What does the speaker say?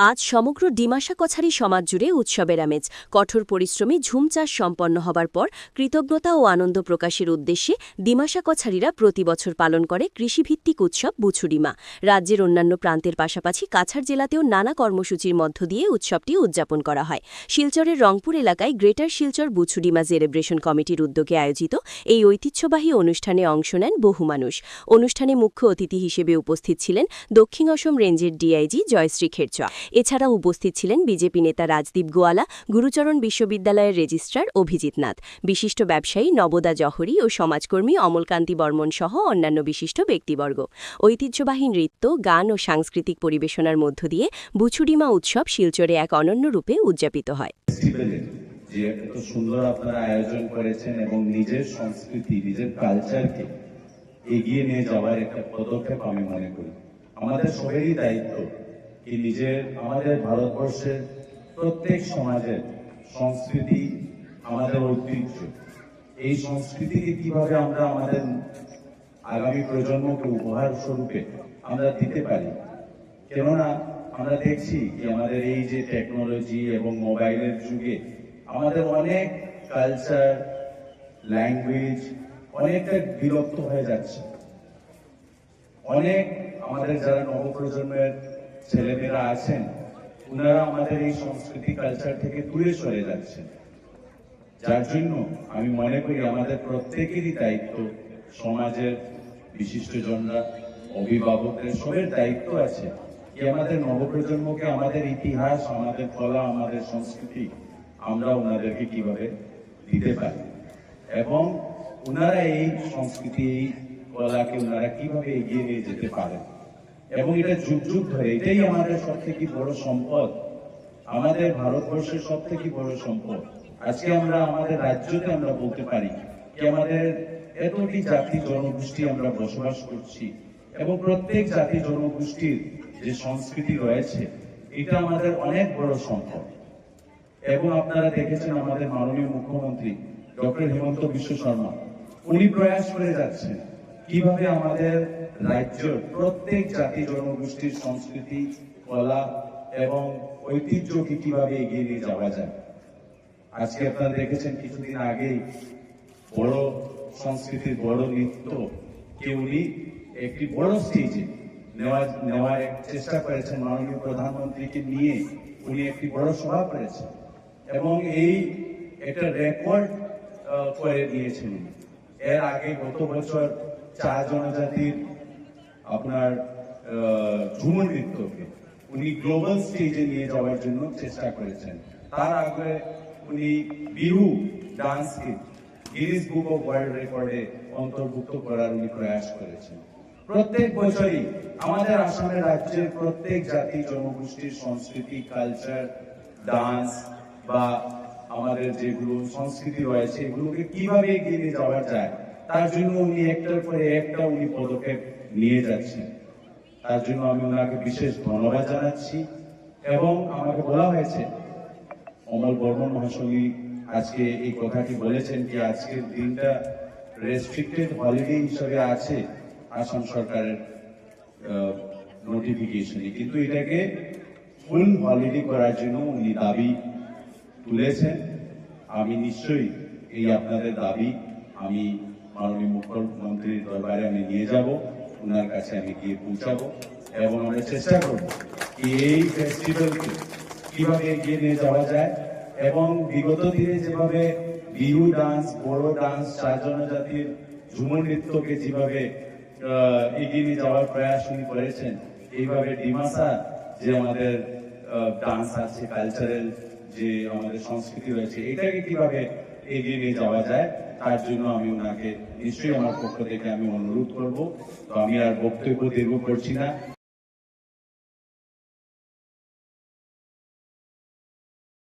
আজ সমগ্র ডিমাসা কছারি সমাজ জুড়ে উৎসবের আমেজ। কঠোর পরিশ্রমী ঝুম চাষ সম্পন্ন হবার পর কৃতজ্ঞতা ও আনন্দ প্রকাশের উদ্দেশ্যে ডিমাসা কছারিরা প্রতি বছর পালন করে কৃষিভিত্তিক উৎসব বুছুডিমা। রাজ্যের অন্যান্য প্রান্তের পাশাপাশি কাছাড় জেলাতেও নানা কর্মসূচির মধ্য দিয়ে উৎসবটি উদযাপন করা হয়। শিলচরের রংপুর এলাকায় গ্রেটার শিলচর বুছুডিমা সেলিব্রেশন কমিটির উদ্যোগে আয়োজিত এই ঐতিহ্যবাহী অনুষ্ঠানে অংশ নেন বহু মানুষ। অনুষ্ঠানে মুখ্য অতিথি হিসেবে উপস্থিত ছিলেন দক্ষিণ অসম রেঞ্জের ডিআইজি জয়শ্রী খেরচা। এছাড়াও উপস্থিত ছিলেন বিজেপি নেতা রাজদীপ গোয়ালা, গুরুচরণ বিশ্ববিদ্যালয়ের রেজিস্ট্রার অভিজিৎ নাথ, বিশিষ্ট ব্যবসায়ী নবদা জহরি ও সমাজকর্মী অমলকান্তি বর্মন সহ অন্যান্য বিশিষ্ট ব্যক্তিবর্গ। ঐতিহ্যবাহী নৃত্য, গান ও সাংস্কৃতিক পরিবেশনার মধ্য দিয়ে বুছুডিমা উৎসব শিলচরে এক অনন্য রূপে উদযাপিত হয়। যে এত সুন্দর আপনারা আয়োজন করেছেন এবং নিজের সংস্কৃতি, নিজের কালচারকে এগিয়ে নিয়ে যাওয়ার একটা পদক্ষেপ আমি মনে করি। আমাদের সবারই দায়িত্ব কি আমাদের ভারতবর্ষের প্রত্যেক সমাজের সংস্কৃতি, আমাদের ঐতিহ্য, এই সংস্কৃতিকে কিভাবে আমরা আমাদের আগামী প্রজন্মকে উপহার স্বরূপে আমরা দিতে পারি। কেননা আমরা দেখছি যে আমাদের এই যে টেকনোলজি এবং মোবাইলের যুগে আমাদের অনেক কালচার, ল্যাঙ্গুয়েজ অনেকটা বিলুপ্ত হয়ে যাচ্ছে। অনেক আমাদের যারা নবপ্রজন্মের ছেলেমেয়েরা আছেন, ওনারা আমাদের এই সংস্কৃতি কালচার থেকে দূরে সরে যাচ্ছেন। যার জন্য আমি মনে করি আমাদের প্রত্যেকেরই দায়িত্ব, সমাজের বিশিষ্টজনরা, অভিভাবকদের সবের দায়িত্ব আছে যে আমাদের নবপ্রজন্মকে আমাদের ইতিহাস, আমাদের কলা, আমাদের সংস্কৃতি আমরা ওনাদেরকে কিভাবে দিতে পারি এবং ওনারা এই সংস্কৃতি, এই কলাকে ওনারা কিভাবে এগিয়ে নিয়ে যেতে পারেন। এবং এটা যুগ যুগ ধরে, এটাই আমাদের সব থেকে বড় সম্পদ, আমাদের ভারতবর্ষের সব থেকে বড় সম্পদ। আজকে আমরা আমাদের রাজ্যতে আমরা বলতে পারি যে আমাদের এতটি জাতি জনগোষ্ঠী আমরা বসবাস করছি এবং প্রত্যেক জাতি জনগোষ্ঠীর যে সংস্কৃতি রয়েছে এটা আমাদের অনেক বড় সম্পদ। এবং আপনারা দেখেছেন আমাদের মাননীয় মুখ্যমন্ত্রী ডক্টর হিমন্ত বিশ্ব শর্মা, উনি প্রয়াস করে যাচ্ছেন কিভাবে আমাদের রাজ্যের প্রত্যেক জাতি জনগোষ্ঠীর সংস্কৃতি, কলা এবং ঐতিহ্যকে কিভাবে এগিয়ে নিয়ে যাওয়া যায়। আজকে আপনারা দেখেছেন কিছুদিন আগেই বড় সংস্কৃতির বড় নৃত্য কে উনি একটি বড় স্টেজে নেওয়ার চেষ্টা করেছেন। মাননীয় প্রধানমন্ত্রীকে নিয়ে উনি একটি বড় সভা করেছেন এবং এই একটা রেকর্ড করে দিয়েছেন। এর আগে গত বছর 4 জনজাতির আপনার ঝুমুর নৃত্যকে উনি গ্লোবাল স্টেজে নিয়ে যাওয়ার জন্য চেষ্টা করেছেন। তার আগে উনি বিহু ডান্সকে গিনিস বুক অফ ওয়ার্ল্ড রেকর্ডে অন্তর্ভুক্ত করার উনি প্রয়াস করেছেন। প্রত্যেক বছরই আমাদের আসামের রাজ্যের প্রত্যেক জাতি জনগোষ্ঠীর সংস্কৃতি, কালচার, ডান্স বা আমাদের যেগুলো সংস্কৃতি রয়েছে এগুলোকে কিভাবে এগিয়ে নিয়ে যাওয়া যায় তার জন্য উনি একটার পরে একটা উনি পদক্ষেপ নিয়ে যাচ্ছেন। তার জন্য আমি ওনাকে বিশেষ ধন্যবাদ জানাচ্ছি। এবং আমাকে বলা হয়েছে, অমল বর্মন মহাশয় আজকে এই কথাটি বলেছেন কি আজকের দিনটা রেস্ট্রিক্টেড হলিডে হিসেবে আছে আসাম সরকারের নোটিফিকেশনে, কিন্তু এটাকে ফুল হলিডে করার জন্য উনি দাবি তুলেছেন। আমি নিশ্চয়ই এই আপনাদের দাবি আমি মাননীয় মুখ্যমন্ত্রীর দরবারে আমি নিয়ে যাব, ওনার কাছে আমি গিয়ে পৌঁছাবো এবং আমরা চেষ্টা করব কি এই ফেস্টিভ্যালকে কিভাবে এগিয়ে নিয়ে যাওয়া যায়। এবং বিগত দিনে যেভাবে বিহু ডান্স, বড়ো ডান্স, 4 জনজাতির ঝুমুর নৃত্যকে যেভাবে এগিয়ে নিয়ে যাওয়ার প্রয়াস উনি করেছেন, এইভাবে ডিমাসা যে আমাদের ডান্স আছে, কালচারাল যে আমাদের সংস্কৃতি রয়েছে, এটাকে কিভাবে এগিয়ে নিয়ে যাওয়া যায় তার জন্য আমি ওনাকে নিশ্চয়ই আমার পক্ষ থেকে আমি অনুরোধ করব। তো আমি আর বক্তব্য দীর্ঘ করছি না।